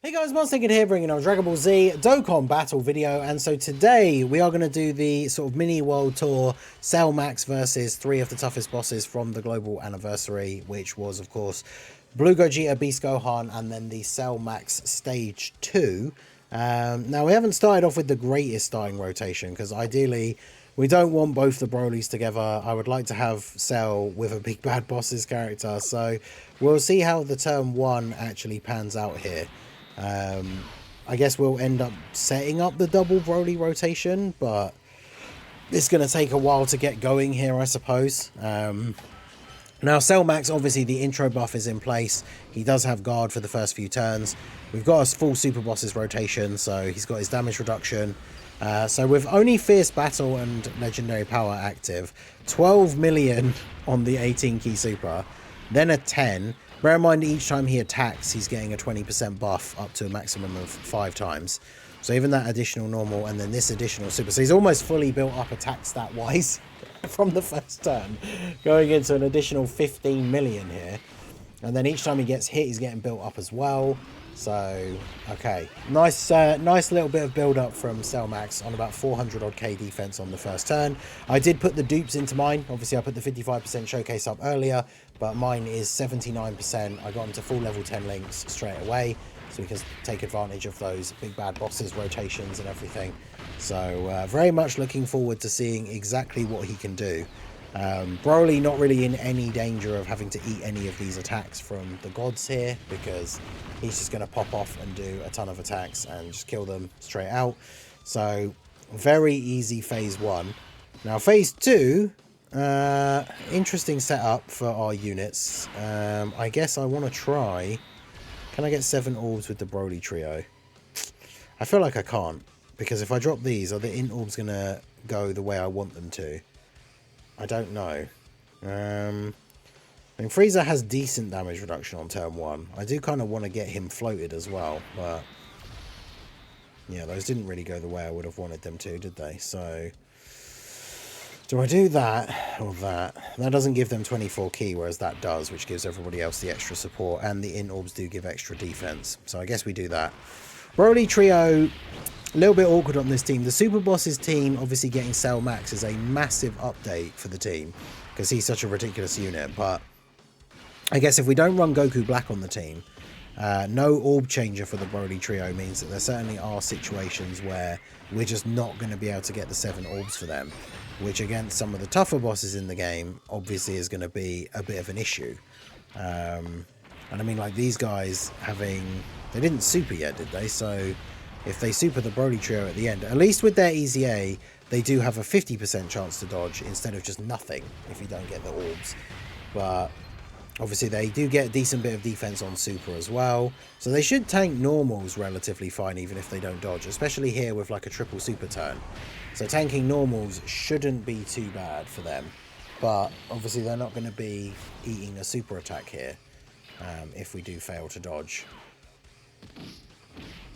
Hey guys, Monster here bringing on Dragon Ball Z Dokkan battle video, and so today we are going to do the sort of mini world tour Cell Max versus 3 of the toughest bosses from the global anniversary, which was of course Blue Gogeta, Beast Gohan, and then the Cell Max stage 2. Now we haven't started off with the greatest starting rotation because ideally we don't want both the Brolys together. I would like to have Cell with a big bad boss's character, so we'll see how the turn 1 actually pans out here. I guess we'll end up setting up the double Broly rotation, but it's going to take a while to get going here, I suppose. Now, Cell Max, obviously the intro buff is in place. He does have guard for the first few turns. We've got a full Super Bosses rotation, so he's got his damage reduction. So with only Fierce Battle and Legendary Power active, 12 million on the 18 key Super, then a 10. Bear in mind, each time he attacks, he's getting a 20% buff up to a maximum of 5 times. So even that additional normal and then this additional super. So he's almost fully built up attack stat-wise from the first turn, going into an additional 15 million here. And then each time he gets hit, he's getting built up as well. So, okay. Nice little bit of build-up from Cell Max on about 400 odd K defense on the first turn. I did put the dupes into mine. Obviously, I put the 55% showcase up earlier, but mine is 79%. I got him to full level 10 links straight away, so we can take advantage of those big bad bosses, rotations and everything. So, very much looking forward to seeing exactly what he can do. Broly not really in any danger of having to eat any of these attacks from the gods here, because he's just going to pop off and do a ton of attacks and just kill them straight out. So very easy phase 1. Now phase 2, interesting setup for our units. I guess I want to try, can I get 7 orbs with the Broly trio? I feel like I can't, because if I drop these, are the int orbs going to go the way I want them to? I don't know. I mean, Frieza has decent damage reduction on turn 1. I do kind of want to get him floated as well, but yeah, those didn't really go the way I would have wanted them to, did they? So, do I do that or that? That doesn't give them 24 key, whereas that does, which gives everybody else the extra support, and the int orbs do give extra defense. So I guess we do that. Broly trio, a little bit awkward on this team. The Super Bosses team, obviously getting Cell Max is a massive update for the team because he's such a ridiculous unit. But I guess if we don't run Goku Black on the team, no orb changer for the Broly trio means that there certainly are situations where we're just not going to be able to get the 7 orbs for them, which against some of the tougher bosses in the game obviously is going to be a bit of an issue. And I mean, like, these guys having, they didn't super yet, did they? So if they super the Broly trio at the end, at least with their EZA, they do have a 50% chance to dodge instead of just nothing if you don't get the orbs. But obviously they do get a decent bit of defense on super as well. So they should tank normals relatively fine even if they don't dodge, especially here with like a triple super turn. So tanking normals shouldn't be too bad for them. But obviously they're not going to be eating a super attack here if we do fail to dodge.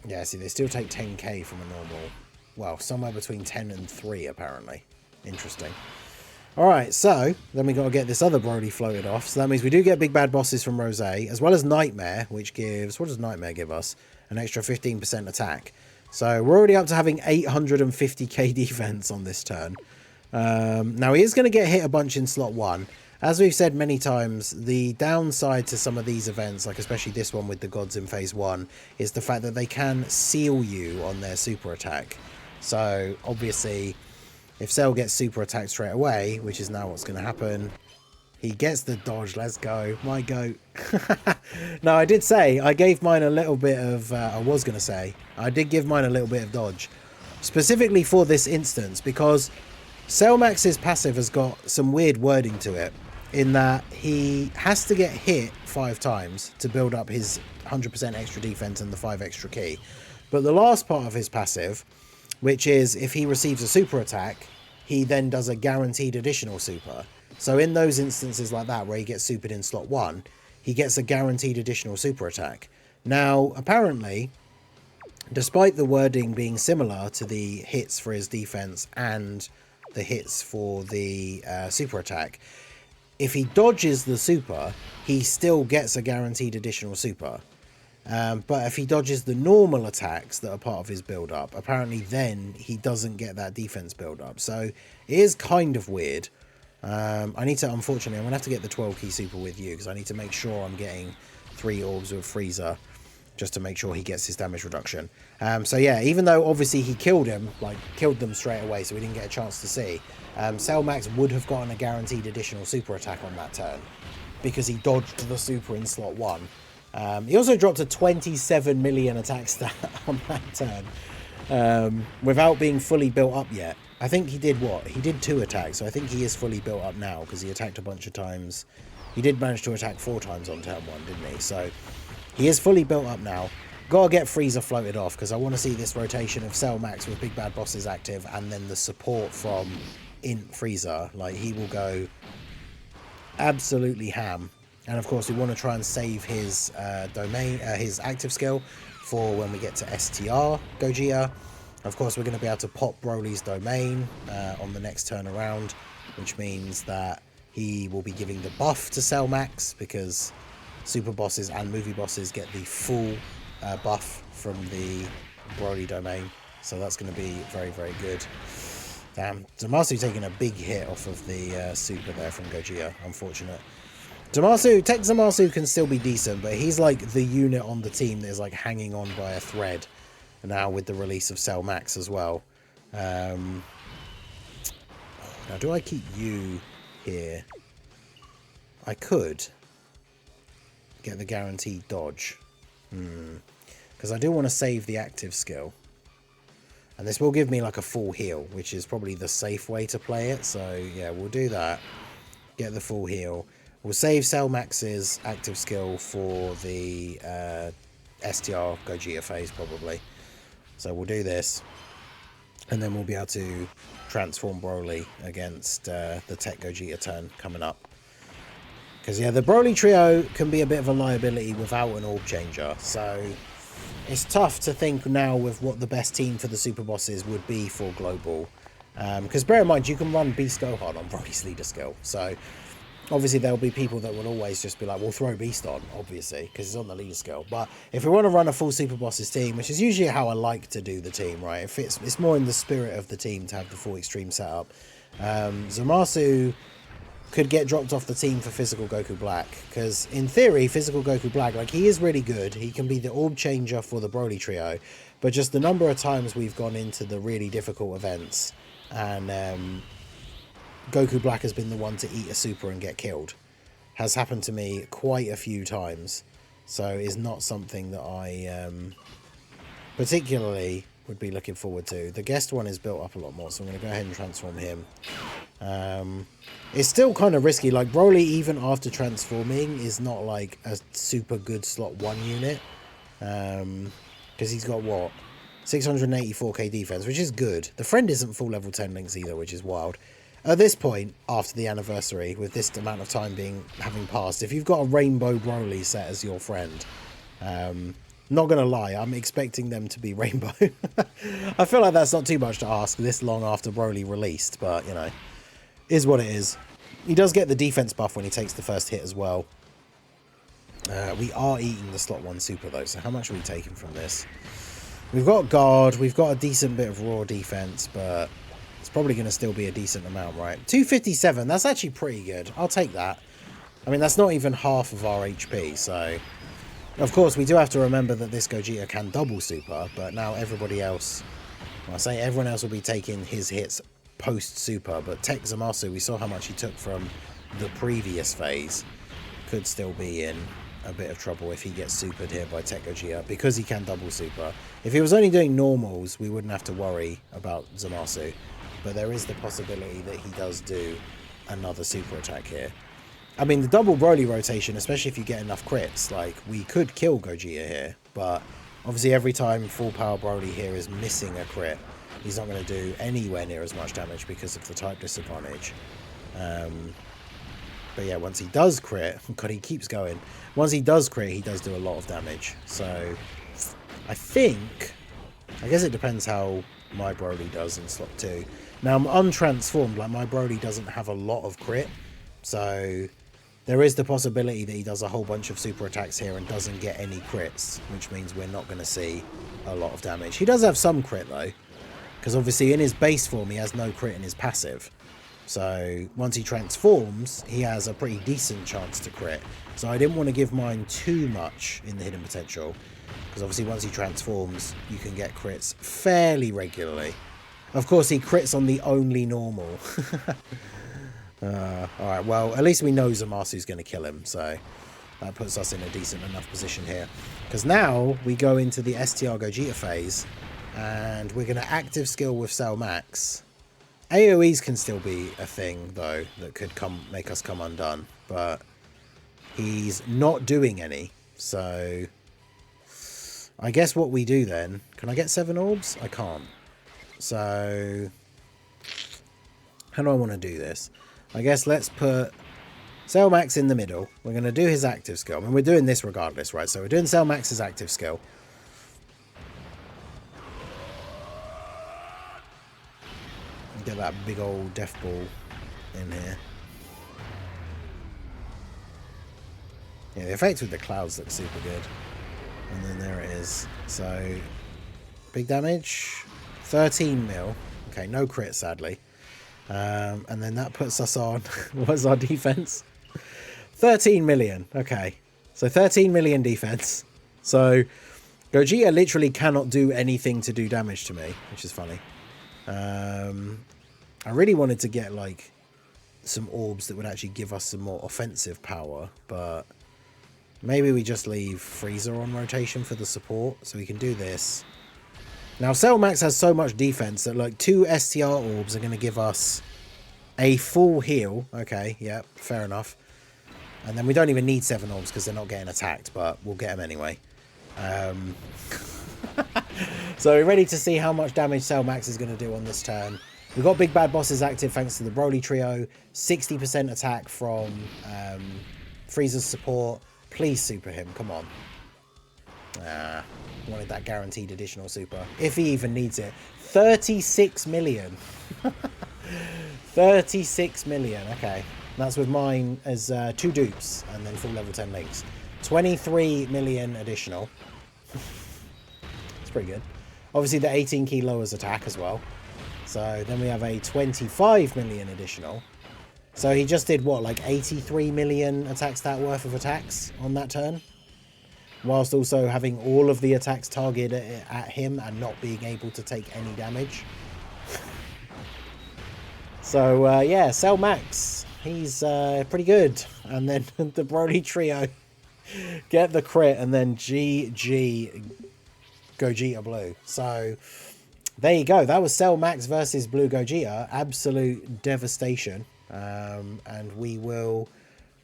Yeah, see, they still take 10k from a normal. Well, somewhere between 10 and 3, apparently. Interesting. Alright, so, then we got to get this other Broly floated off. So that means we do get big bad bosses from Rose, as well as Nightmare, which gives... What does Nightmare give us? An extra 15% attack. So, we're already up to having 850k defense on this turn. Now, he is going to get hit a bunch in slot 1. As we've said many times, the downside to some of these events, like especially this one with the gods in phase 1, is the fact that they can seal you on their super attack. So, obviously, if Cell gets super attacked straight away, which is now what's going to happen, he gets the dodge. Let's go. My goat. No, I did say, I gave mine a little bit of, I did give mine a little bit of dodge. Specifically for this instance, because Cell Max's passive has got some weird wording to it, in that he has to get hit 5 times to build up his 100% extra defense and the 5 extra key. But the last part of his passive, which is if he receives a super attack, he then does a guaranteed additional super. So in those instances like that, where he gets supered in slot 1, he gets a guaranteed additional super attack. Now, apparently, despite the wording being similar to the hits for his defense and the hits for the super attack, if he dodges the super, he still gets a guaranteed additional super. But if he dodges the normal attacks that are part of his build-up, apparently then he doesn't get that defense build-up. So it is kind of weird. I need to, unfortunately, I'm going to have to get the 12 key super with you, because I need to make sure I'm getting 3 orbs with Frieza, just to make sure he gets his damage reduction. So yeah, even though obviously he killed him, like killed them straight away, so we didn't get a chance to see, Cell Max would have gotten a guaranteed additional super attack on that turn, because he dodged the super in slot 1. He also dropped a 27 million attack stat on that turn, without being fully built up yet. I think he did what? He did 2 attacks, so I think he is fully built up now, because he attacked a bunch of times. He did manage to attack 4 times on turn 1, didn't he? So he is fully built up now. Gotta get Frieza floated off, because I want to see this rotation of Cell Max with Big Bad Bosses active, and then the support from Int Frieza. Like, he will go absolutely ham. And of course we want to try and save his his active skill for when we get to STR Gogeta. Of course we're going to be able to pop Broly's domain on the next turn around, which means that he will be giving the buff to Cell Max, because super bosses and movie bosses get the full buff from the Broly domain. So that's going to be very, very good. Damn, Zamasu taking a big hit off of the super there from Gogeta. Unfortunate. Zamasu, Tech Zamasu can still be decent, but he's like the unit on the team that is like hanging on by a thread now with the release of Cell Max as well. Now, do I keep you here? I could get the guaranteed dodge. Because I do want to save the active skill. And this will give me like a full heal, which is probably the safe way to play it. So yeah, we'll do that. Get the full heal. We'll save Cell Max's active skill for the STR Gogeta phase probably. So we'll do this. And then we'll be able to transform Broly against the Tech Gogeta turn coming up. Because yeah, the Broly trio can be a bit of a liability without an orb changer. So it's tough to think now with what the best team for the super bosses would be for global. Because bear in mind, you can run Beast Gohan on Broly's leader skill. So obviously there'll be people that will always just be like, we'll throw Beast on, obviously, because it's on the leader skill. But if we want to run a full super bosses team, which is usually how I like to do the team, right? It's more in the spirit of the team to have the full extreme setup. Zamasu could get dropped off the team for Physical Goku Black, because in theory Physical Goku Black, like, he is really good. He can be the orb changer for the Broly trio, but just the number of times we've gone into the really difficult events and Goku Black has been the one to eat a super and get killed has happened to me quite a few times, so is not something that I particularly would be looking forward to. The guest one is built up a lot more, so I'm going to go ahead and transform him. It's still kind of risky. Like, Broly, even after transforming, is not like a super good slot 1 unit, because he's got what, 684k defense, which is good. The friend isn't full level 10 links either, which is wild. At this point, after the anniversary, with this amount of time having passed, if you've got a Rainbow Broly set as your friend, not gonna lie, I'm expecting them to be rainbow. I feel like that's not too much to ask this long after Broly released, but you know, is what it is. He does get the defense buff when he takes the first hit as well. We are eating the slot 1 super though, so how much are we taking from this? We've got guard, we've got a decent bit of raw defense, but it's probably going to still be a decent amount, right? 257, that's actually pretty good. I'll take that. I mean, that's not even half of our HP, so of course we do have to remember that this Gogeta can double super, but now everybody else, well, I say everyone else will be taking his hits post super, but Tech Zamasu, we saw how much he took from the previous phase, could still be in a bit of trouble if he gets supered here by Tech Gogeta, because he can double super. If he was only doing normals, we wouldn't have to worry about Zamasu, but there is the possibility that he does do another super attack here. I mean, the double Broly rotation, especially if you get enough crits, like, we could kill Gogeta here, but obviously every time full power Broly here is missing a crit, he's not going to do anywhere near as much damage because of the type disadvantage. But yeah, once he does crit, God, he keeps going. Once he does crit, he does do a lot of damage. So I guess it depends how my Broly does in slot 2. Now I'm untransformed, like, my Broly doesn't have a lot of crit, so There is the possibility that he does a whole bunch of super attacks here and doesn't get any crits, which means we're not going to see a lot of damage. He does have some crit though, because obviously in his base form he has no crit in his passive. So once he transforms, he has a pretty decent chance to crit. So I didn't want to give mine too much in the hidden potential, because obviously once he transforms, you can get crits fairly regularly. Of course, he crits on the only normal. Alright, well, at least we know Zamasu's going to kill him, so that puts us in a decent enough position here. Because now we go into the STR Gogeta phase, and we're going to active skill with Cell Max. AoEs can still be a thing, though, that could make us come undone, but he's not doing any, so I guess what we do then... Can I get 7 orbs? I can't. So how do I want to do this? I guess let's put Cell Max in the middle. We're going to do his active skill. I mean, we're doing this regardless, right? So we're doing Cell Max's active skill. Get that big old death ball in here. Yeah, the effect with the clouds looks super good. And then there it is. So big damage. 13 mil. Okay, no crit, sadly. And then that puts us on... What's our defense? 13 million. Okay. So 13 million defense. So Gogeta literally cannot do anything to do damage to me, which is funny. I really wanted to get, like, some orbs that would actually give us some more offensive power, but maybe we just leave Freezer on rotation for the support, so we can do this. Now, Cell Max has so much defense that, like, 2 STR orbs are going to give us a full heal. Okay, yeah, fair enough. And then we don't even need 7 orbs because they're not getting attacked, but we'll get them anyway. So we're ready to see how much damage Cell Max is going to do on this turn. We've got Big Bad Bosses active thanks to the Broly trio. 60% attack from Freezer's support. Please super him, come on. Wanted that guaranteed additional super. If he even needs it. 36 million. 36 million, okay. That's with mine as 2 dupes and then full level 10 links. 23 million additional. It's pretty good. Obviously the 18 key lowers attack as well. So then we have a 25 million additional. So he just did what, like 83 million attack stat worth of attacks on that turn? Whilst also having all of the attacks targeted at him and not being able to take any damage. So yeah, Cell Max, he's pretty good. And then the Broly trio get the crit, and then GG Gogeta Blue. So there you go. That was Cell Max versus Blue Gogeta. Absolute devastation. And we will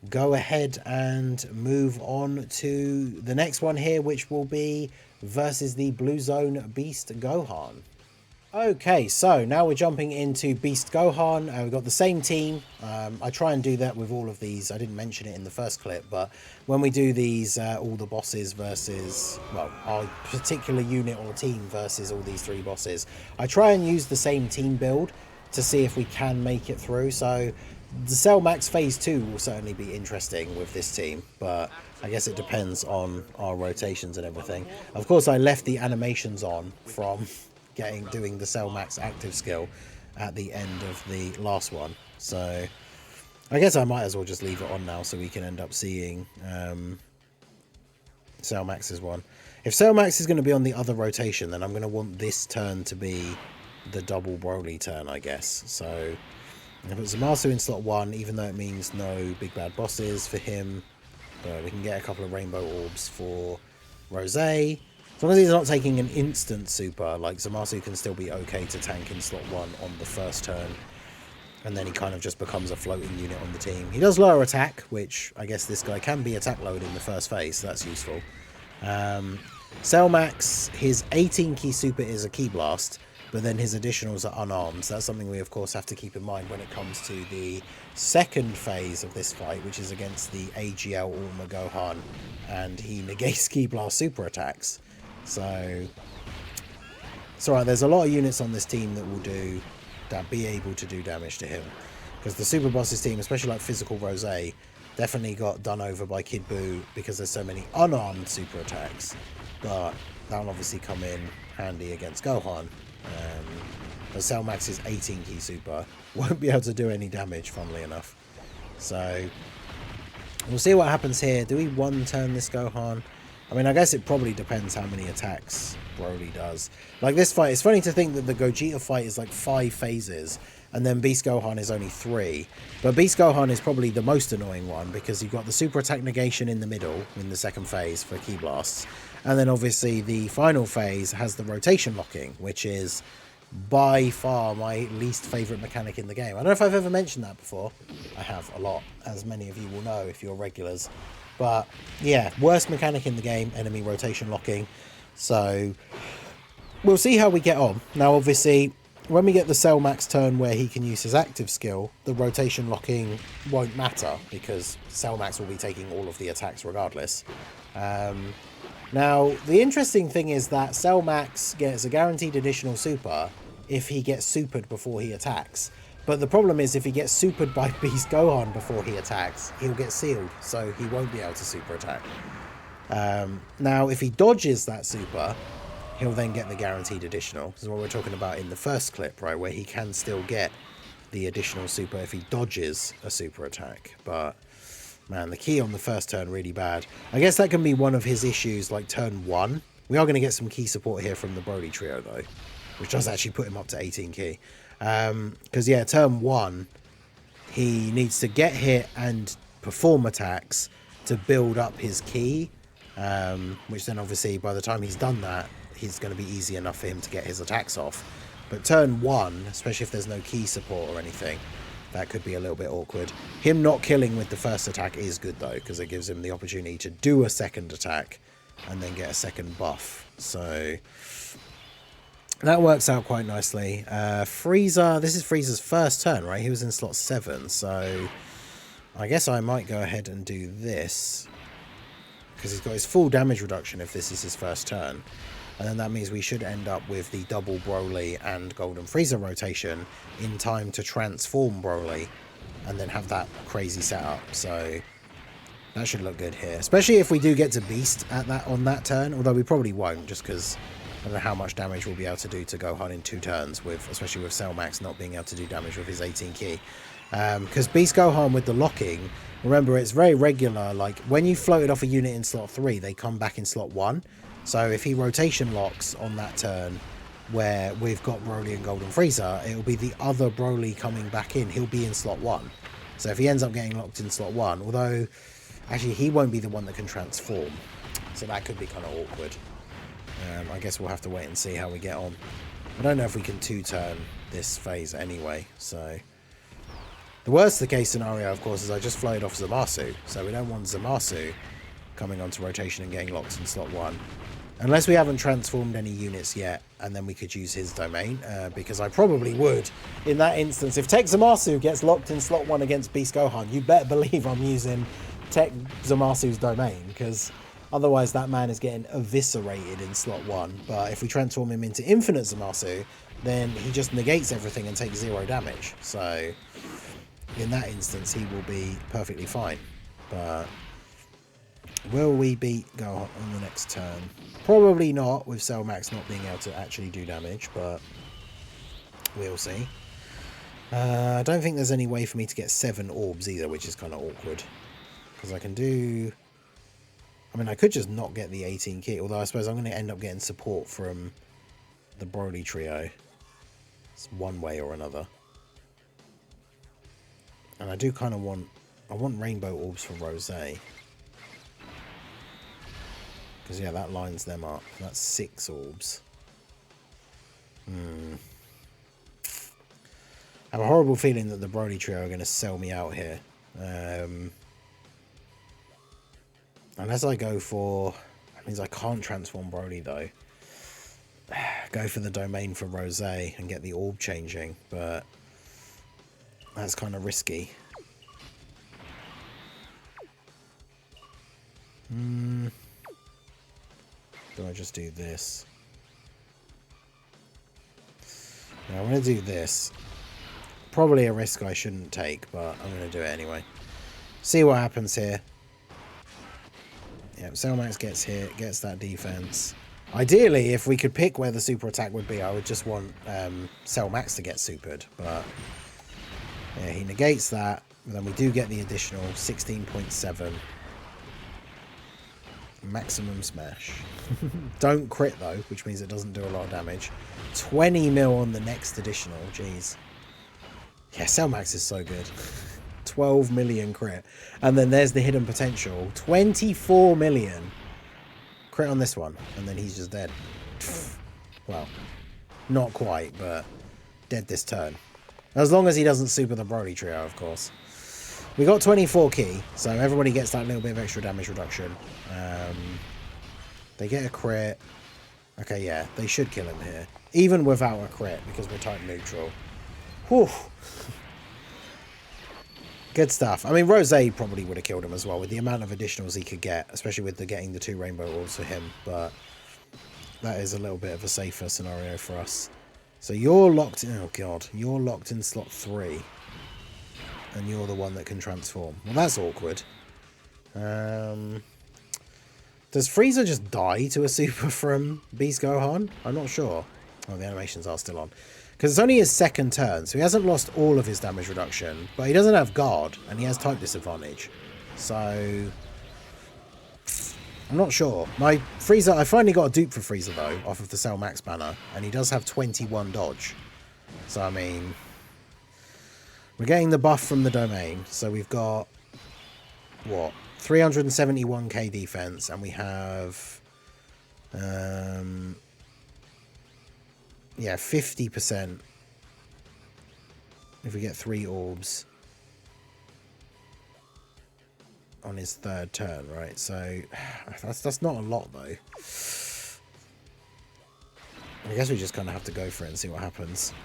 go ahead and move on to the next one here, which will be versus the Blue Zone Beast Gohan. Okay, so now we're jumping into Beast Gohan. We've got the same team. I try and do that with all of these. I didn't mention it in the first clip, but when we do these, all the bosses versus, well, our particular unit or team versus all these 3 bosses, I try and use the same team build to see if we can make it through. So the Cell Max Phase 2 will certainly be interesting with this team, but I guess it depends on our rotations and everything. Of course, I left the animations on from doing the Cell Max active skill at the end of the last one, so I guess I might as well just leave it on now so we can end up seeing Cell Max's one. If Cell Max is going to be on the other rotation, then I'm going to want this turn to be the double Broly turn, I guess. So I put Zamasu in slot 1, even though it means no Big Bad Bosses for him, but we can get a couple of Rainbow Orbs for Rose. As long as he's not taking an instant super, like Zamasu can still be okay to tank in slot 1 on the first turn, and then he kind of just becomes a floating unit on the team. He does lower attack, which I guess this guy can be attack load in the first phase, so that's useful. Cell Max, his 18 key super is a Key Blast, but then his additionals are unarmed. So that's something we of course have to keep in mind when it comes to the second phase of this fight, which is against the AGL Ultima Gohan, and he negates Key Blast super attacks. So it's alright, there's a lot of units on this team that be able to do damage to him, because the Super Bosses team, especially like Physical Rose, Definitely got done over by Kid Buu because there's so many unarmed super attacks. But that'll obviously come in handy against Gohan. But Cell Max's 18 key super won't be able to do any damage, funnily enough. So we'll see what happens here. Do we one-turn this Gohan? I mean, I guess it probably depends how many attacks Broly does. Like this fight, it's funny to think that the Gogeta fight is like 5 phases, and then Beast Gohan is only 3. But Beast Gohan is probably the most annoying one, because you've got the super attack negation in the middle, in the second phase for Ki Blasts. And then obviously the final phase has the rotation locking, which is by far my least favourite mechanic in the game. I don't know if I've ever mentioned that before. I have a lot, as many of you will know if you're regulars. But yeah, worst mechanic in the game, enemy rotation locking. So we'll see how we get on. Now obviously, when we get the Cell Max turn where he can use his active skill, the rotation locking won't matter because Cell Max will be taking all of the attacks regardless. Now, the interesting thing is that Cell Max gets a guaranteed additional super if he gets supered before he attacks. But the problem is if he gets supered by Beast Gohan before he attacks, he'll get sealed, so he won't be able to super attack. Now, if he dodges that super, he'll then get the guaranteed additional. This is what we're talking about in the first clip, right, where he can still get the additional super if he dodges a super attack. But man, the key on the first turn really bad. I guess that can be one of his issues, like turn 1. We are going to get some key support here from the Broly trio, though, which does actually put him up to 18 key. Because, yeah, turn 1, he needs to get hit and perform attacks to build up his key, which then obviously by the time he's done that, he's going to be easy enough for him to get his attacks off. But turn 1, especially if there's no key support or anything, that could be a little bit awkward. Him not killing with the first attack is good, though, because it gives him the opportunity to do a second attack and then get a second buff. So that works out quite nicely. Frieza, this is Frieza's first turn, right? He was in slot 7, so I guess I might go ahead and do this, because he's got his full damage reduction if this is his first turn. And then that means we should end up with the double Broly and Golden Frieza rotation in time to transform Broly and then have that crazy setup. So that should look good here, especially if we do get to Beast at on that turn, although we probably won't, just because I don't know how much damage we'll be able to do to Gohan in 2 turns, especially with Cell Max not being able to do damage with his 18 key. Because Beast Gohan with the locking, remember, it's very regular. Like when you floated off a unit in slot 3, they come back in slot 1. So if he rotation locks on that turn where we've got Broly and Golden Frieza, it'll be the other Broly coming back in. He'll be in slot 1. So if he ends up getting locked in slot 1, although actually he won't be the one that can transform. So that could be kind of awkward. I guess we'll have to wait and see how we get on. I don't know if we can 2-turn this phase anyway. So the worst of the case scenario, of course, is I just floated off Zamasu. So we don't want Zamasu coming onto rotation and getting locked in slot 1. Unless we haven't transformed any units yet, and then we could use his domain, because I probably would. In that instance, if Tech Zamasu gets locked in slot 1 against Beast Gohan, you better believe I'm using Tech Zamasu's domain, because otherwise that man is getting eviscerated in slot 1. But if we transform him into Infinite Zamasu, then he just negates everything and takes 0 damage. So in that instance, he will be perfectly fine. But will we beat Gohan on the next turn? Probably not, with Cell Max not being able to actually do damage, but we'll see. I don't think there's any way for me to get 7 orbs either, which is kind of awkward. Because I can do... I mean, I could just not get the 18 key, although I suppose I'm going to end up getting support from the Broly trio. It's one way or another. And I do kind of want... I want rainbow orbs for Rose. Because, yeah, that lines them up. That's 6 orbs. I have a horrible feeling that the Broly trio are going to sell me out here. Unless I go for... That means I can't transform Broly, though. Go for the domain for Rose and get the orb changing. But that's kind of risky. Do I just do this? Now I'm going to do this. Probably a risk I shouldn't take, but I'm going to do it anyway. See what happens here. Yep, Cellmax gets hit, gets that defense. Ideally, if we could pick where the super attack would be, I would just want Cellmax to get supered. But yeah, he negates that. And then we do get the additional 16.7. Maximum smash. Don't crit though, which means it doesn't do a lot of damage. 20 mil on the next additional. Jeez. Yeah, Cellmax is so good. 12 million crit. And then there's the hidden potential. 24 million. Crit on this one. And then he's just dead. Well, not quite, but dead this turn. As long as he doesn't super the Broly trio, of course. We got 24 key, so everybody gets that little bit of extra damage reduction. They get a crit. Okay, yeah, they should kill him here. Even without a crit, because we're type neutral. Whew. Good stuff. I mean, Rose probably would have killed him as well, with the amount of additionals he could get, especially with getting the 2 rainbow orbs for him, but that is a little bit of a safer scenario for us. So you're locked in... Oh, God. You're locked in slot 3. And you're the one that can transform. Well, that's awkward. Does Frieza just die to a super from Beast Gohan? I'm not sure. Oh, the animations are still on. Because it's only his second turn, so he hasn't lost all of his damage reduction. But he doesn't have guard, and he has type disadvantage. So... I'm not sure. My Frieza... I finally got a dupe for Frieza, though, off of the Cell Max banner. And he does have 21 dodge. So, I mean... We're getting the buff from the domain, so we've got, what, 371k defense, and we have, yeah, 50% if we get 3 orbs on his 3rd turn, right? So, that's not a lot, though. I guess we just kind of have to go for it and see what happens.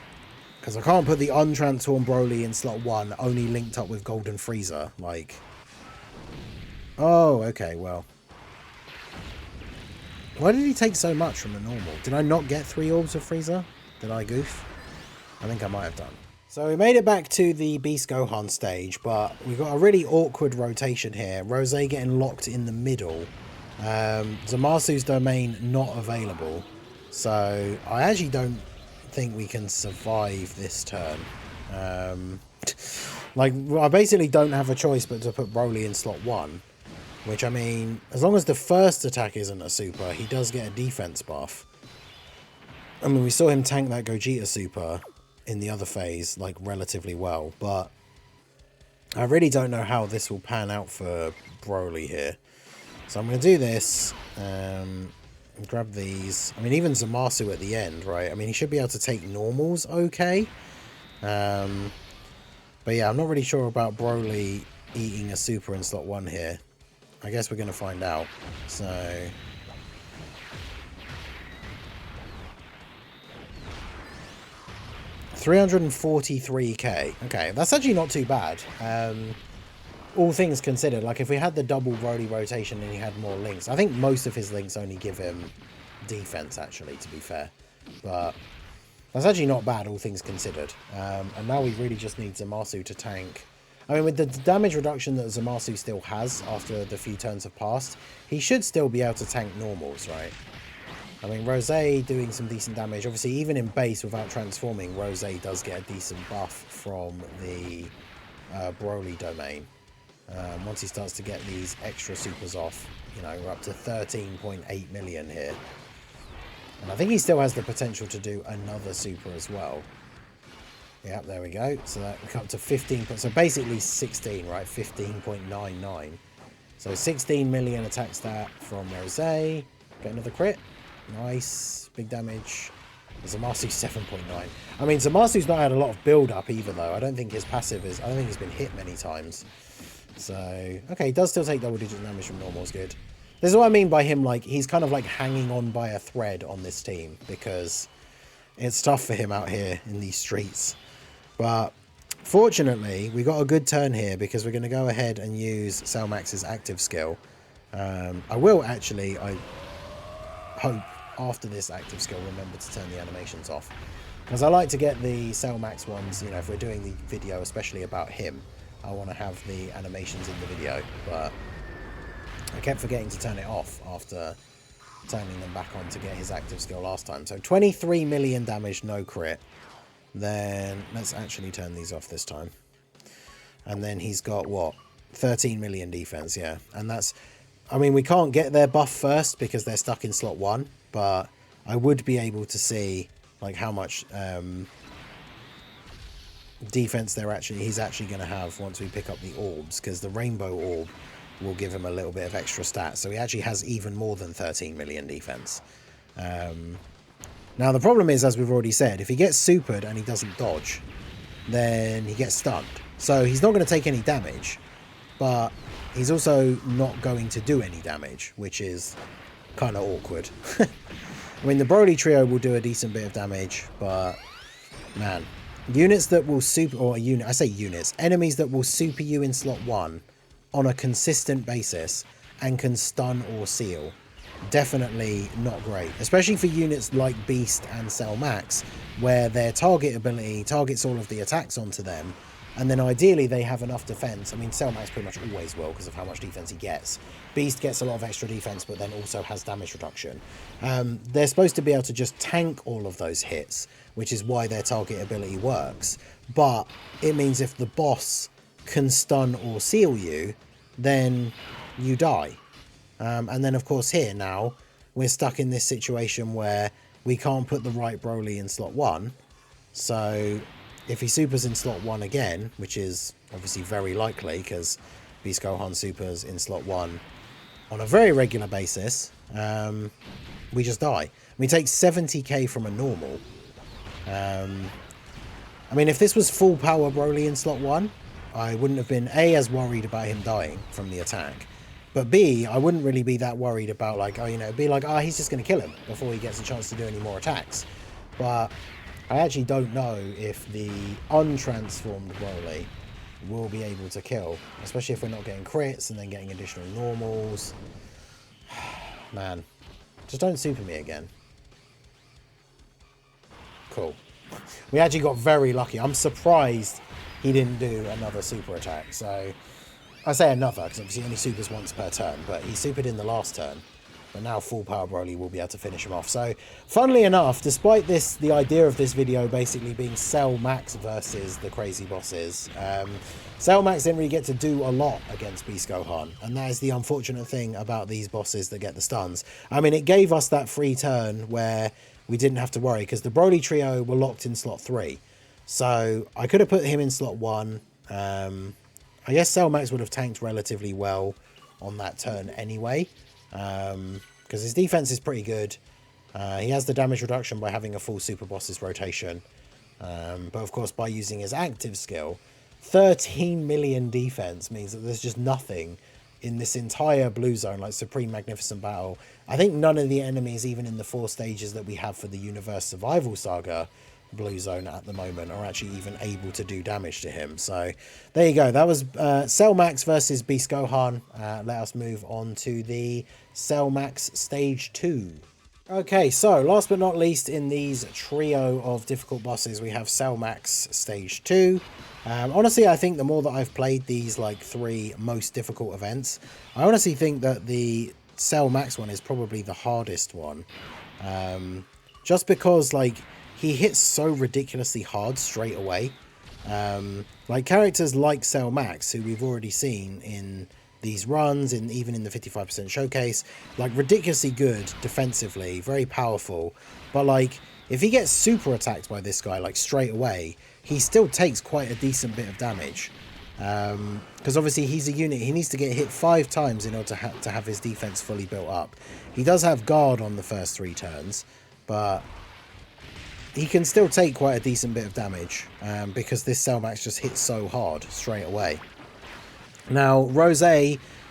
Because I can't put the untransformed Broly in slot 1, only linked up with Golden Frieza. Like, oh, okay, well. Why did he take so much from the normal? Did I not get 3 orbs of Frieza? Did I goof? I think I might have done. So we made it back to the Beast Gohan stage, but we've got a really awkward rotation here. Rose getting locked in the middle. Zamasu's domain not available. So I actually don't think we can survive this turn. Like, I basically don't have a choice but to put Broly in slot 1, which, I mean, as long as the first attack isn't a super, he does get a defense buff. I mean, we saw him tank that Gogeta super in the other phase, like, relatively well, but I really don't know how this will pan out for Broly here. So I'm going to do this, grab these. I mean, even Zamasu at the end, right? I mean, he should be able to take normals okay. But yeah, I'm not really sure about Broly eating a super in slot 1 here. I guess we're going to find out. So... $343k. Okay, that's actually not too bad. All things considered, like if we had the double Broly rotation and he had more links, I think most of his links only give him defense, actually, to be fair. But that's actually not bad, all things considered. And now we really just need Zamasu to tank. I mean, with the damage reduction that Zamasu still has after the few turns have passed, he should still be able to tank normals, right? I mean, Rose doing some decent damage. Obviously, even in base without transforming, Rose does get a decent buff from the Broly domain. Once he starts to get these extra supers off, you know, we're up to 13.8 million here. And I think he still has the potential to do another super as well. Yep, there we go. So that we got up to 15. So basically 16, right? 15.99. So 16 million attack stat from Rose. Get another crit. Nice. Big damage. Zamasu 7.9. I mean, Zamasu's not had a lot of build-up either, though. I don't think his passive is... I don't think he's been hit many times. So, okay, he does still take double-digit damage from normal. Is good. This is what I mean by him, like, he's kind of like hanging on by a thread on this team, because it's tough for him out here in these streets. But fortunately, we got a good turn here, because we're going to go ahead and use Cellmax's active skill. I will actually, I hope, after this active skill, remember to turn the animations off, because I like to get the Cellmax ones, you know, if we're doing the video especially about him, I want to have the animations in the video, but I kept forgetting to turn it off after turning them back on to get his active skill last time. So 23 million damage, no crit. Then let's actually turn these off this time. And then he's got what? 13 million defense, yeah. And that's, I mean, we can't get their buff first because they're stuck in slot 1, but I would be able to see like how much defense he's actually going to have once we pick up the orbs, because the rainbow orb will give him a little bit of extra stats. So he actually has even more than 13 million defense. Now the problem is, as we've already said, if he gets supered and he doesn't dodge, then he gets stunned. So he's not going to take any damage, but he's also not going to do any damage, which is kind of awkward. I mean, the Broly trio will do a decent bit of damage, but man, units that will super, or I say units, enemies that will super you in slot 1 on a consistent basis and can stun or seal, definitely not great, especially for units like Beast and Cell Max, where their target ability targets all of the attacks onto them, and then ideally they have enough defense. I mean, Cell Max pretty much always will because of how much defense he gets. Beast gets a lot of extra defense, but then also has damage reduction. They're supposed to be able to just tank all of those hits, which is why their target ability works. But it means if the boss can stun or seal you, then you die. And then of course here now we're stuck in this situation where we can't put the right Broly in slot 1. So if he supers in slot 1 again, which is obviously very likely because Beast Gohan supers in slot 1 on a very regular basis, we just die. We take 70k from a normal. I mean, if this was full power Broly in slot 1, I wouldn't have been A, as worried about him dying from the attack, but B, I wouldn't really be that worried about like, oh, you know, be like, oh, he's just going to kill him before he gets a chance to do any more attacks. But I actually don't know if the untransformed Broly will be able to kill, especially if we're not getting crits and then getting additional normals. Man, just don't super me again. Cool. We actually got very lucky. I'm surprised he didn't do another super attack. So I say another because obviously he only supers once per turn, but he supered in the last turn. But now full power Broly will be able to finish him off. So funnily enough, despite this, the idea of this video basically being Cell Max versus the crazy bosses, Cell Max didn't really get to do a lot against Beast Gohan, and that is the unfortunate thing about these bosses that get the stuns. I mean, it gave us that free turn where we didn't have to worry because the Broly trio were locked in slot 3. So I could have put him in slot 1. I guess Cell Max would have tanked relatively well on that turn anyway, because his defense is pretty good. He has the damage reduction by having a full super boss's rotation, but of course by using his active skill, 13 million defense means that there's just nothing in this entire blue zone, like Supreme Magnificent Battle. I think none of the enemies, even in the 4 stages that we have for the Universe Survival Saga blue zone at the moment, are actually even able to do damage to him. So there you go. That was Cell Max versus Beast Gohan. Let us move on to the Cell Max stage 2. Okay, so last but not least in these trio of difficult bosses, we have Cell Max stage 2. Honestly, I think the more that I've played these like 3 most difficult events, I honestly think that the Cell Max one is probably the hardest one. Just because like he hits so ridiculously hard straight away. Like characters like Cell Max, who we've already seen in these runs, and even in the 55% showcase, like ridiculously good defensively, very powerful. But like if he gets super attacked by this guy like straight away, he still takes quite a decent bit of damage. Because obviously he's a unit, he needs to get hit 5 times in order to have his defense fully built up. He does have guard on the first 3 turns, but he can still take quite a decent bit of damage, because this Cell Max just hits so hard straight away. Now, Rose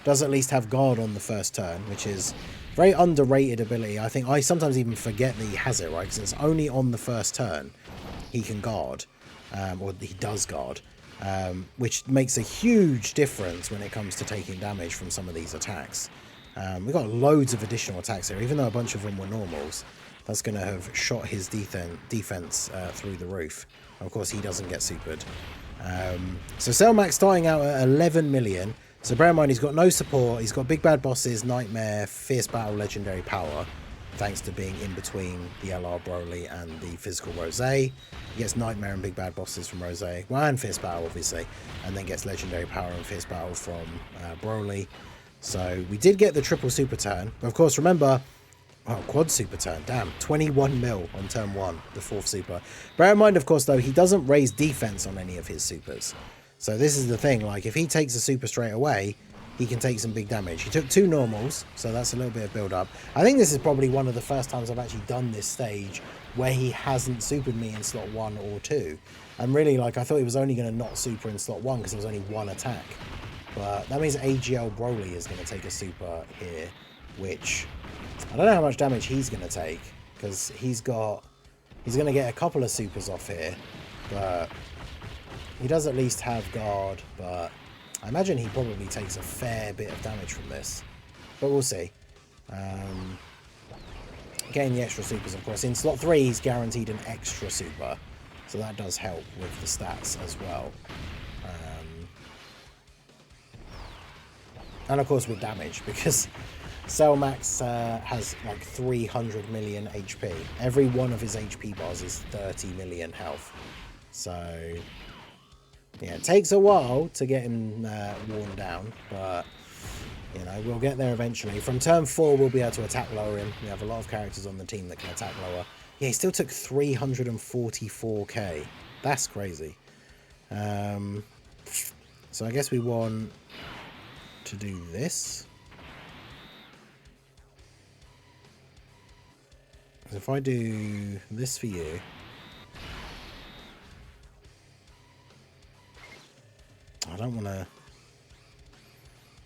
does at least have guard on the first turn, which is very underrated ability. I think I sometimes even forget that he has it, right? Because it's only on the first turn he can guard, or he does guard, which makes a huge difference when it comes to taking damage from some of these attacks. We've got loads of additional attacks here, even though a bunch of them were normals. that's going to have shot his defense through the roof. Of course, he doesn't get supered. So Cell Max starting out at 11 million. So bear in mind, he's got no support. He's got Big Bad Bosses, Nightmare, Fierce Battle, Legendary Power, thanks to being in between the LR Broly and the physical Rose. He gets Nightmare and Big Bad Bosses from Rose, well, and Fierce Battle, obviously, and then gets Legendary Power and Fierce Battle from Broly. So we did get the triple super turn. But of course, remember, quad super turn, damn, 21 mil on turn 1, the 4th super. Bear in mind, of course, though, he doesn't raise defense on any of his supers. So this is the thing, like, if he takes a super straight away, he can take some big damage. He took 2 normals, so that's a little bit of build-up. I think this is probably one of the first times I've actually done this stage where he hasn't supered me in slot 1 or 2. And really, like, I thought he was only going to not super in slot 1 because there was only 1 attack. But that means AGL Broly is going to take a super here, which I don't know how much damage he's going to take, because he's going to get a couple of supers off here, but he does at least have guard. But I imagine he probably takes a fair bit of damage from this, but we'll see. Getting the extra supers, of course. In slot 3, he's guaranteed an extra super, so that does help with the stats as well. And of course with damage, because Cell Max has like 300 million HP. Every one of his HP bars is 30 million health. So yeah, it takes a while to get him worn down, but you know, we'll get there eventually. From turn 4, we'll be able to attack lower him. We have a lot of characters on the team that can attack lower. Yeah, he still took 344k. That's crazy. So I guess we want to do this. If I do this for you, I don't want to.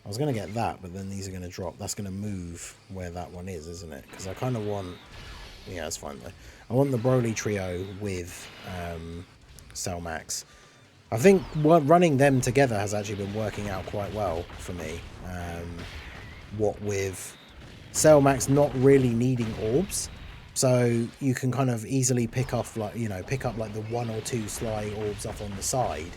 I was going to get that, but then these are going to drop. That's going to move where that one is, isn't it? Because I kind of want. Yeah, it's fine though. I want the Broly trio with Cell Max. I think running them together has actually been working out quite well for me. What with Cell Max not really needing orbs, so you can kind of easily pick up like the 1 or 2 Sly orbs off on the side,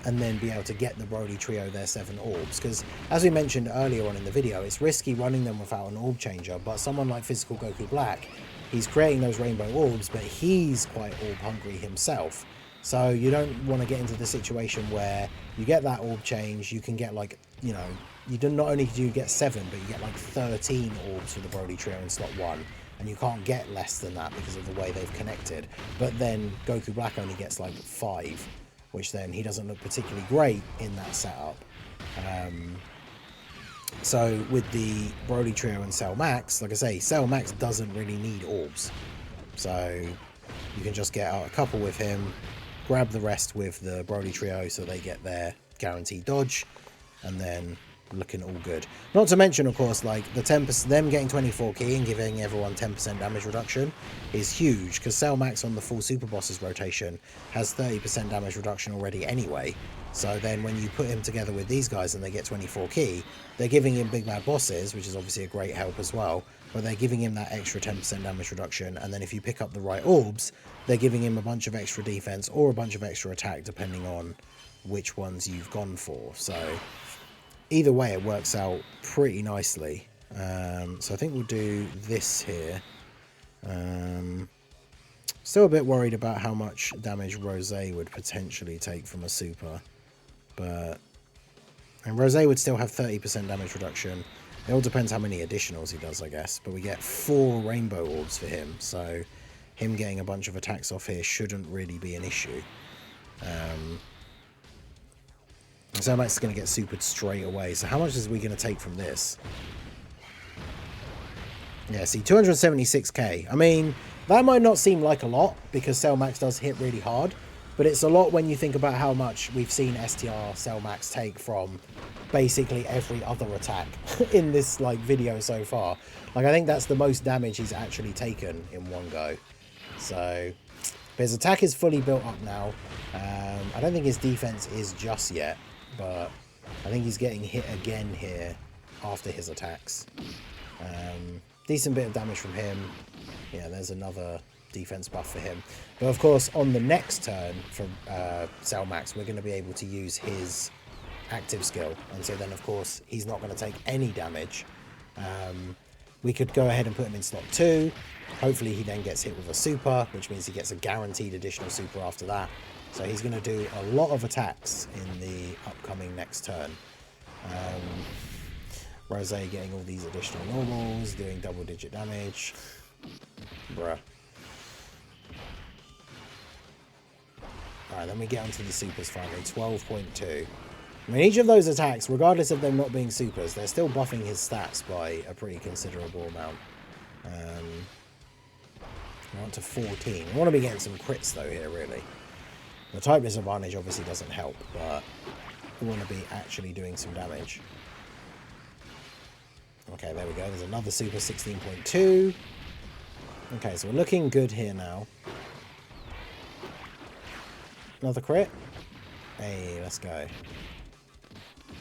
and then be able to get the Broly trio their 7 orbs. Because as we mentioned earlier on in the video, it's risky running them without an orb changer. But someone like Physical Goku Black, he's creating those rainbow orbs, but he's quite orb hungry himself. So you don't want to get into the situation where you get that orb change, you can get like, you know, not only do you get 7, but you get like 13 orbs for the Broly trio in slot 1, and you can't get less than that because of the way they've connected. But then Goku Black only gets like 5, which then he doesn't look particularly great in that setup. So with the Broly trio and Cell Max, like I say, Cell Max doesn't really need orbs. So you can just get out a couple with him, grab the rest with the Broly trio so they get their guaranteed dodge, and then looking all good. Not to mention, of course, like the 10%, them getting 24 key and giving everyone 10% damage reduction is huge, because Cell Max on the full Super Bosses rotation has 30% damage reduction already anyway. So then when you put him together with these guys and they get 24 key, they're giving him Big Bad Bosses, which is obviously a great help as well, but they're giving him that extra 10% damage reduction, and then if you pick up the right orbs, they're giving him a bunch of extra defense or a bunch of extra attack, depending on which ones you've gone for. So either way, it works out pretty nicely. So I think we'll do this here. Still a bit worried about how much damage Rose would potentially take from a super, and Rose would still have 30% damage reduction. It all depends how many additionals he does, I guess, but we get 4 rainbow orbs for him, so him getting a bunch of attacks off here shouldn't really be an issue. So Max is going to get supered straight away. So how much is we going to take from this? Yeah, see, 276k. I mean, that might not seem like a lot, because Cell Max does hit really hard, but it's a lot when you think about how much we've seen STR Cell Max take from basically every other attack in this like video so far. Like, I think that's the most damage he's actually taken in one go. So his attack is fully built up now. I don't think his defense is just yet, but I think he's getting hit again here after his attacks. decent bit of damage from him. Yeah, there's another defense buff for him. But of course, on the next turn for Cell Max, we're going to be able to use his active skill. And so then, of course, he's not going to take any damage. We could go ahead and put him in slot 2. Hopefully he then gets hit with a super, which means he gets a guaranteed additional super after that. So he's going to do a lot of attacks in the upcoming next turn. Rose getting all these additional normals, doing double-digit damage. Bruh. Alright, then we get onto the supers finally. 12.2. I mean, each of those attacks, regardless of them not being supers, they're still buffing his stats by a pretty considerable amount. We're on to 14. I want to be getting some crits, though, here, really. The type disadvantage obviously doesn't help, but we want to be actually doing some damage. Okay, there we go. There's another super, 16.2. Okay, so we're looking good here now. Another crit. Hey, let's go.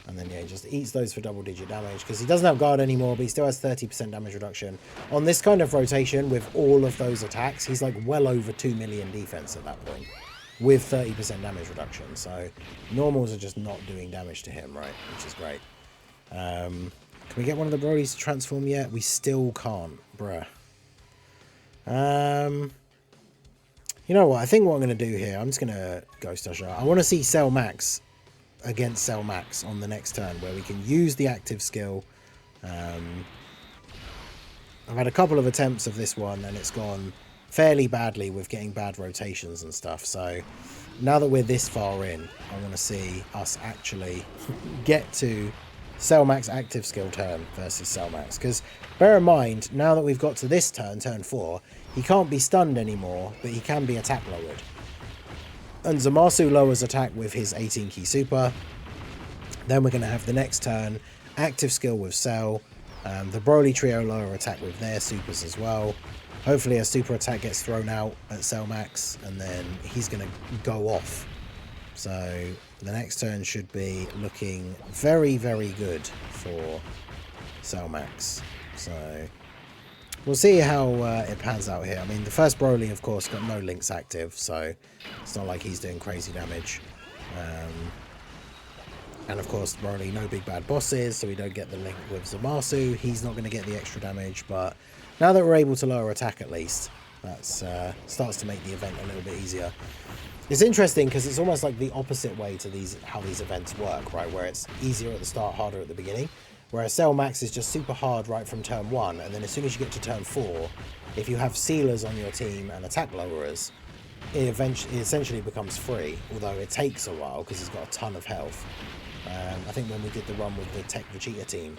And then, yeah, he just eats those for double-digit damage because he doesn't have guard anymore, but he still has 30% damage reduction. On this kind of rotation, with all of those attacks, he's like well over 2 million defense at that point, with 30% damage reduction. So normals are just not doing damage to him, right? Which is great. Can we get one of the Brodies to transform yet? We still can't, bruh. You know what? I think what I'm going to do here, I'm just going to Ghost Usher. I want to see Cell Max against Cell Max on the next turn, where we can use the active skill. I've had a couple of attempts of this one, and it's gone fairly badly with getting bad rotations and stuff. So now that we're this far in, I want to see us actually get to Cell Max active skill turn versus Cell Max. Because bear in mind, now that we've got to this turn, turn 4, he can't be stunned anymore, but he can be attack lowered. And Zamasu lowers attack with his 18 key super. Then we're going to have the next turn active skill with Cell. The Broly trio lower attack with their supers as well. Hopefully a super attack gets thrown out at Cell Max, and then he's going to go off. So the next turn should be looking very, very good for Cell Max. So we'll see how it pans out here. I mean, the first Broly, of course, got no links active, so it's not like he's doing crazy damage. And of course, Broly, no big bad bosses, so we don't get the link with Zamasu. He's not going to get the extra damage, but now that we're able to lower attack at least, that starts to make the event a little bit easier. It's interesting because it's almost like the opposite way to how these events work, right? Where it's easier at the start, harder at the beginning. Whereas Cell Max is just super hard right from turn 1, and then as soon as you get to turn 4, if you have sealers on your team and attack lowerers, it essentially becomes free, although it takes a while because he's got a ton of health. I think when we did the run with the Tech Vegeta team,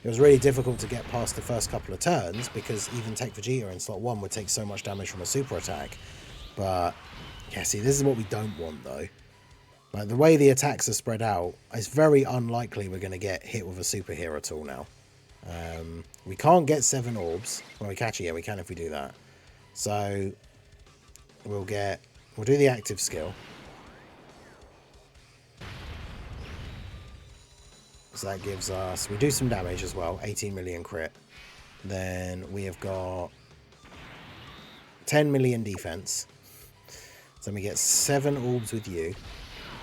it was really difficult to get past the first couple of turns because even Tech Vegeta in slot 1 would take so much damage from a super attack. But yeah, see, this is what we don't want though. Like, the way the attacks are spread out, it's very unlikely we're going to get hit with a super here at all now. We can't get 7 orbs. Well, we catch it, yeah, we can if we do that. So we'll do the active skill. So that gives us, we do some damage as well, 18 million crit. Then we have got 10 million defense. So we get 7 orbs with you.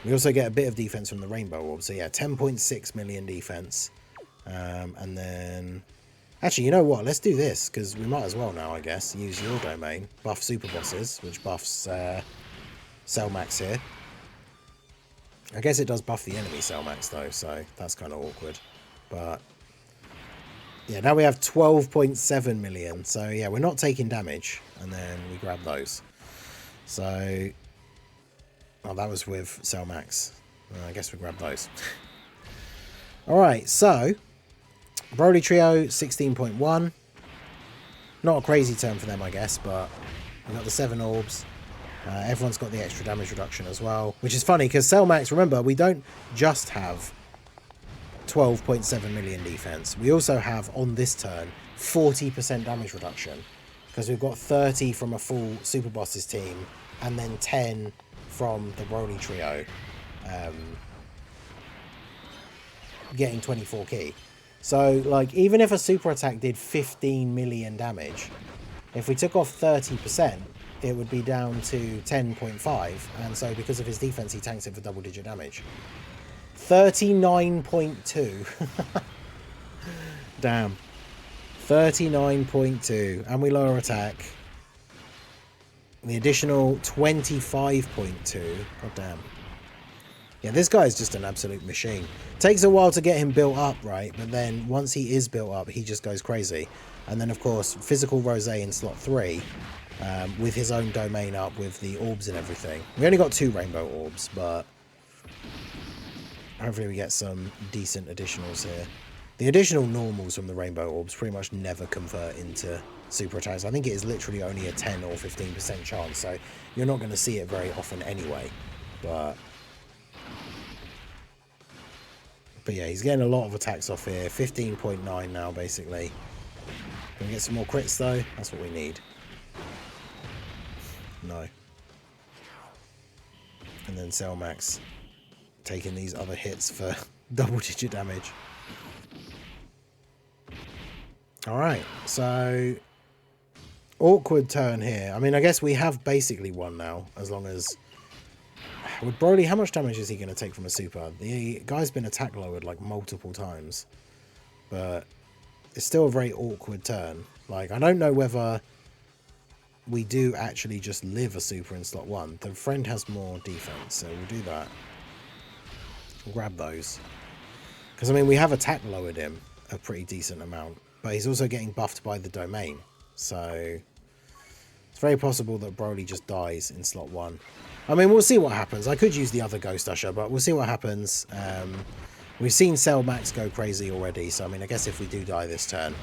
We also get a bit of defense from the rainbow orb. So yeah, 10.6 million defense. And then, actually, you know what? Let's do this, because we might as well now, I guess, use your domain. Buff super bosses, which buffs Cell Max here. I guess it does buff the enemy Cell Max though, so that's kind of awkward. But yeah, now we have 12.7 million. So yeah, we're not taking damage, and then we grab those. So, oh, that was with Cell Max. I guess we grab those. Alright, so Broly Trio 16.1. Not a crazy turn for them, I guess, but we got the 7 orbs. Everyone's got the extra damage reduction as well, which is funny because Cell Max, remember, we don't just have 12.7 million defense. We also have, on this turn, 40% damage reduction because we've got 30 from a full Super Bosses team and then 10 from the Broly Trio, getting 24 key. So, like, even if a super attack did 15 million damage, if we took off 30%, it would be down to 10.5. And so, because of his defense, he tanks it for double-digit damage. 39.2. Damn. 39.2. And we lower attack. The additional 25.2. God damn. Yeah, this guy is just an absolute machine. Takes a while to get him built up, right? But then once he is built up, he just goes crazy. And then, of course, physical Rosé in slot 3, with his own domain up with the orbs and everything. We only got 2 rainbow orbs, but hopefully we get some decent additionals here. The additional normals from the rainbow orbs pretty much never convert into super attacks. I think it is literally only a 10 or 15% chance, so you're not going to see it very often anyway. But yeah, he's getting a lot of attacks off here. 15.9 now, basically. Can we get some more crits, though? That's what we need. No. And then Selmax taking these other hits for double-digit damage. Alright, so awkward turn here. I mean, I guess we have basically won now, as long as... With Broly, how much damage is he going to take from a super? The guy's been attack lowered like multiple times, but it's still a very awkward turn. Like, I don't know whether we do actually just live a super in slot 1. The friend has more defense, so we'll do that. We'll grab those. Because, I mean, we have attack lowered him a pretty decent amount, but he's also getting buffed by the domain. So it's very possible that Broly just dies in slot 1. I mean, we'll see what happens. I could use the other Ghost Usher, but we'll see what happens. We've seen Cell Max go crazy already, so I mean, I guess if we do die this turn,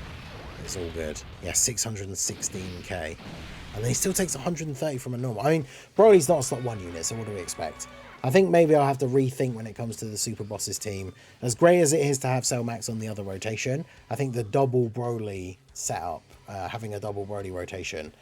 it's all good. Yeah, 616k. And then he still takes 130 from a normal. I mean, Broly's not a slot 1 unit, so what do we expect? I think maybe I'll have to rethink when it comes to the Super Bosses team. As great as it is to have Cell Max on the other rotation, I think the double Broly setup, having a double Broly rotation,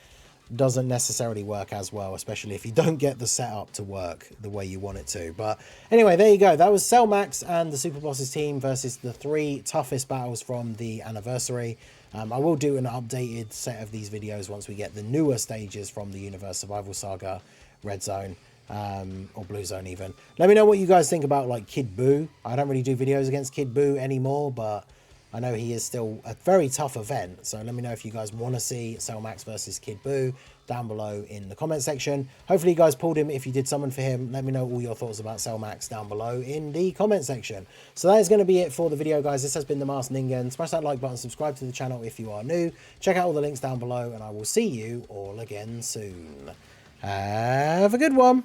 doesn't necessarily work as well, especially if you don't get the setup to work the way you want it to. But anyway, there you go. That was Cell Max and the Super Bosses team versus the 3 toughest battles from the anniversary. I will do an updated set of these videos once we get the newer stages from the Universe Survival Saga, Red Zone, or Blue Zone even. Let me know what you guys think about, like, Kid Buu. I don't really do videos against Kid Buu anymore, but I know he is still a very tough event, so let me know if you guys want to see Cell Max versus Kid Buu down below in the comment section. Hopefully you guys pulled him if you did summon for him. Let me know all your thoughts about Cell Max down below in the comment section. So that is going to be it for the video, guys. This has been the Masked Ningen. Smash that like button, subscribe to the channel if you are new. Check out all the links down below, and I will see you all again soon. Have a good one.